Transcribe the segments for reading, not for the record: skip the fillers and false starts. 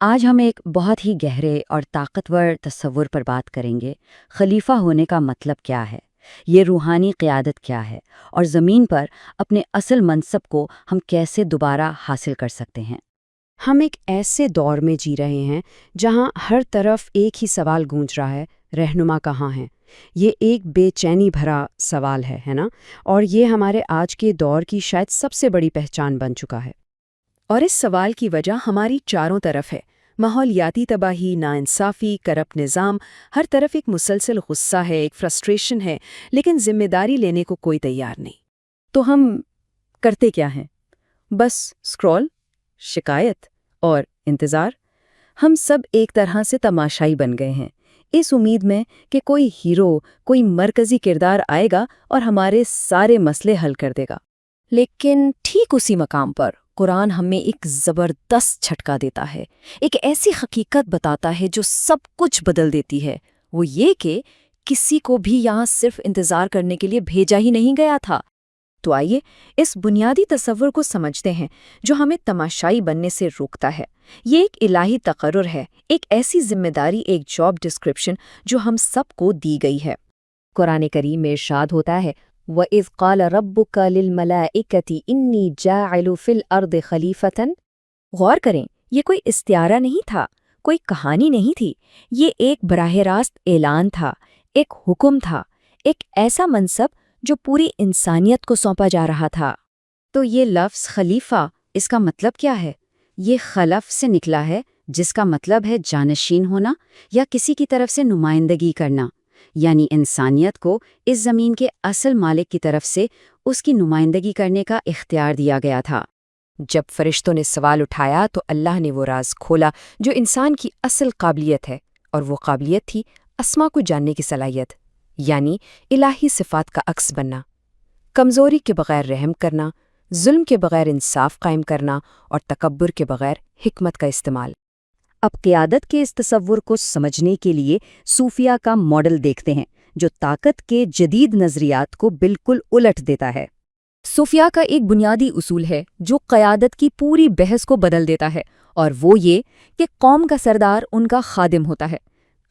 آج ہم ایک بہت ہی گہرے اور طاقتور تصور پر بات کریں گے۔ خلیفہ ہونے کا مطلب کیا ہے؟ یہ روحانی قیادت کیا ہے؟ اور زمین پر اپنے اصل منصب کو ہم کیسے دوبارہ حاصل کر سکتے ہیں؟ ہم ایک ایسے دور میں جی رہے ہیں جہاں ہر طرف ایک ہی سوال گونج رہا ہے، رہنما کہاں ہیں؟ یہ ایک بے چینی بھرا سوال ہے نا؟ اور یہ ہمارے آج کے دور کی شاید سب سے بڑی پہچان بن چکا ہے۔ اور اس سوال کی وجہ ہماری چاروں طرف ہے۔ ماحولیاتی تباہی، ناانصافی، کرپٹ نظام، ہر طرف ایک مسلسل غصہ ہے، ایک فرسٹریشن ہے، لیکن ذمہ داری لینے کو کوئی تیار نہیں۔ تو ہم کرتے کیا ہیں؟ بس سکرول، شکایت اور انتظار۔ ہم سب ایک طرح سے تماشائی بن گئے ہیں، اس امید میں کہ کوئی ہیرو، کوئی مرکزی کردار آئے گا اور ہمارے سارے مسئلے حل کر دے گا۔ لیکن ٹھیک اسی مقام پر قرآن ہمیں ایک زبردست جھٹکا دیتا ہے، ایک ایسی حقیقت بتاتا ہے جو سب کچھ بدل دیتی ہے۔ وہ یہ کہ کسی کو بھی یہاں صرف انتظار کرنے کے لیے بھیجا ہی نہیں گیا تھا۔ تو آئیے اس بنیادی تصور کو سمجھتے ہیں جو ہمیں تماشائی بننے سے روکتا ہے۔ یہ ایک الہی تقرر ہے، ایک ایسی ذمہ داری، ایک جاب ڈسکرپشن جو ہم سب کو دی گئی ہے۔ قرآن کریم میں ارشاد ہوتا ہے وَإِذْ قَالَ رَبُّكَ لِلْمَلَائِكَةِ إِنِّي جَاعِلُ فِي الْأَرْضِ خَلِيفَةً۔ غور کریں، یہ کوئی استعارہ نہیں تھا، کوئی کہانی نہیں تھی، یہ ایک براہ راست اعلان تھا، ایک حکم تھا، ایک ایسا منصب جو پوری انسانیت کو سونپا جا رہا تھا۔ تو یہ لفظ خلیفہ، اس کا مطلب کیا ہے؟ یہ خلف سے نکلا ہے، جس کا مطلب ہے جانشین ہونا یا کسی کی طرف سے نمائندگی کرنا، یعنی انسانیت کو اس زمین کے اصل مالک کی طرف سے اس کی نمائندگی کرنے کا اختیار دیا گیا تھا۔ جب فرشتوں نے سوال اٹھایا تو اللہ نے وہ راز کھولا جو انسان کی اصل قابلیت ہے، اور وہ قابلیت تھی اسما کو جاننے کی صلاحیت، یعنی الہی صفات کا عکس بننا، کمزوری کے بغیر رحم کرنا، ظلم کے بغیر انصاف قائم کرنا، اور تکبر کے بغیر حکمت کا استعمال۔ اب قیادت کے اس تصور کو سمجھنے کے لیے صوفیہ کا ماڈل دیکھتے ہیں، جو طاقت کے جدید نظریات کو بالکل الٹ دیتا ہے۔ صوفیہ کا ایک بنیادی اصول ہے جو قیادت کی پوری بحث کو بدل دیتا ہے، اور وہ یہ کہ قوم کا سردار ان کا خادم ہوتا ہے۔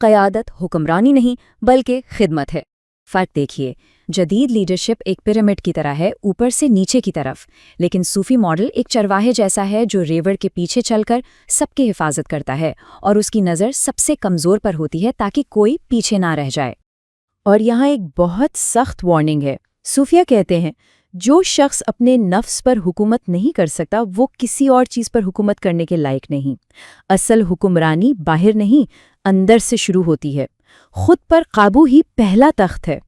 قیادت حکمرانی نہیں بلکہ خدمت ہے۔ فرق دیکھیے، جدید لیڈرشپ ایک پیرامڈ کی طرح ہے، اوپر سے نیچے کی طرف، لیکن صوفی ماڈل ایک چرواہے جیسا ہے جو ریوڑ کے پیچھے چل کر سب کی حفاظت کرتا ہے، اور اس کی نظر سب سے کمزور پر ہوتی ہے تاکہ کوئی پیچھے نہ رہ جائے۔ اور یہاں ایک بہت سخت وارننگ ہے۔ صوفیہ کہتے ہیں جو شخص اپنے نفس پر حکومت نہیں کر سکتا وہ کسی اور چیز پر حکومت کرنے کے لائق نہیں۔ اصل حکمرانی باہر نہیں، اندر سے شروع ہوتی ہے۔ خود پر قابو ہی پہلا تخت ہے۔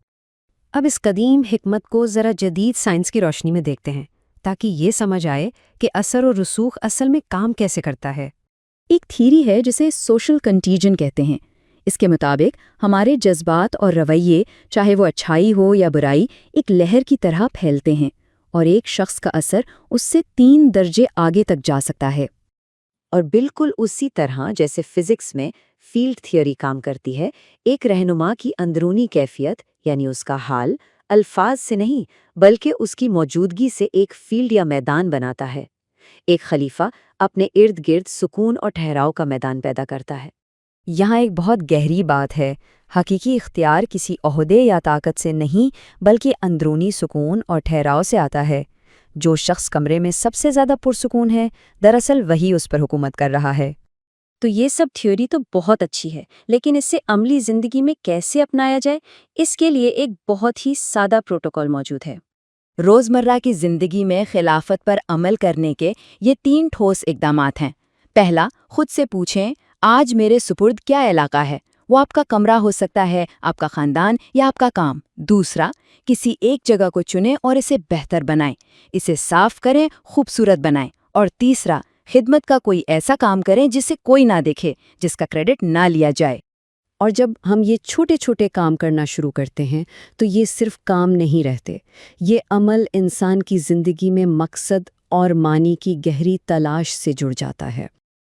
اب اس قدیم حکمت کو ذرا جدید سائنس کی روشنی میں دیکھتے ہیں تاکہ یہ سمجھ آئے کہ اثر و رسوخ اصل میں کام کیسے کرتا ہے۔ ایک تھیری ہے جسے سوشل کنٹیجن کہتے ہیں۔ اس کے مطابق ہمارے جذبات اور رویے، چاہے وہ اچھائی ہو یا برائی، ایک لہر کی طرح پھیلتے ہیں، اور ایک شخص کا اثر اس سے 3 درجے آگے تک جا سکتا ہے۔ اور بالکل اسی طرح جیسے فزکس میں فیلڈ تھیوری کام کرتی ہے، ایک رہنما کی اندرونی کیفیت یعنی اس کا حال الفاظ سے نہیں بلکہ اس کی موجودگی سے ایک فیلڈ یا میدان بناتا ہے۔ ایک خلیفہ اپنے ارد گرد سکون اور ٹھہراؤ کا میدان پیدا کرتا ہے۔ یہاں ایک بہت گہری بات ہے۔ حقیقی اختیار کسی عہدے یا طاقت سے نہیں بلکہ اندرونی سکون اور ٹھہراؤ سے آتا ہے۔ جو شخص کمرے میں سب سے زیادہ پرسکون ہے، دراصل وہی اس پر حکومت کر رہا ہے۔ تو یہ سب تھیوری تو بہت اچھی ہے، لیکن اسے عملی زندگی میں کیسے اپنایا جائے، اس کے لیے ایک بہت ہی سادہ پروٹوکول موجود ہے۔ روزمرہ کی زندگی میں خلافت پر عمل کرنے کے یہ 3 ٹھوس اقدامات ہیں۔ پہلا، خود سے پوچھیں آج میرے سپرد کیا علاقہ ہے؟ وہ آپ کا کمرہ ہو سکتا ہے، آپ کا خاندان یا آپ کا کام۔ دوسرا، کسی ایک جگہ کو چنیں اور اسے بہتر بنائیں، اسے صاف کریں، خوبصورت بنائیں۔ اور تیسرا، خدمت کا کوئی ایسا کام کریں جسے کوئی نہ دیکھے، جس کا کریڈٹ نہ لیا جائے۔ اور جب ہم یہ چھوٹے چھوٹے کام کرنا شروع کرتے ہیں تو یہ صرف کام نہیں رہتے، یہ عمل انسان کی زندگی میں مقصد اور معنی کی گہری تلاش سے جڑ جاتا ہے۔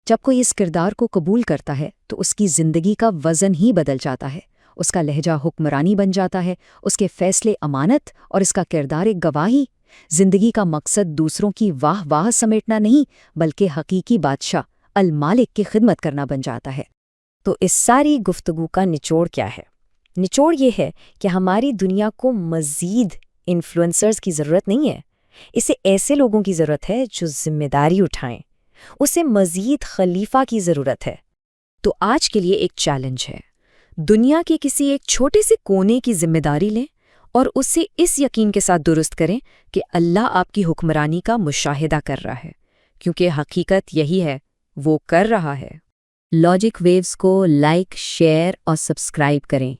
جب کوئی اس کردار کو قبول کرتا ہے تو اس کی زندگی کا وزن ہی بدل جاتا ہے، اس کا لہجہ حکمرانی بن جاتا ہے، اس کے فیصلے امانت اور اس کا کردار ایک گواہی۔ زندگی کا مقصد دوسروں کی واہ واہ سمیٹنا نہیں بلکہ حقیقی بادشاہ المالک کی خدمت کرنا بن جاتا ہے۔ تو اس ساری گفتگو کا نچوڑ کیا ہے؟ نچوڑ یہ ہے کہ ہماری دنیا کو مزید انفلوئنسرز کی ضرورت نہیں ہے، اسے ایسے لوگوں کی ضرورت ہے جو ذمہ داری اٹھائیں، اسے مزید خلیفہ کی ضرورت ہے۔ تو آج کے لیے ایک چیلنج ہے، دنیا کے کسی ایک چھوٹے سے کونے کی ذمہ داری لیں اور اسے اس یقین کے ساتھ درست کریں کہ اللہ آپ کی حکمرانی کا مشاہدہ کر رہا ہے، کیونکہ حقیقت یہی ہے، وہ کر رہا ہے۔ لاجک ویوز کو لائک، شیئر اور سبسکرائب کریں۔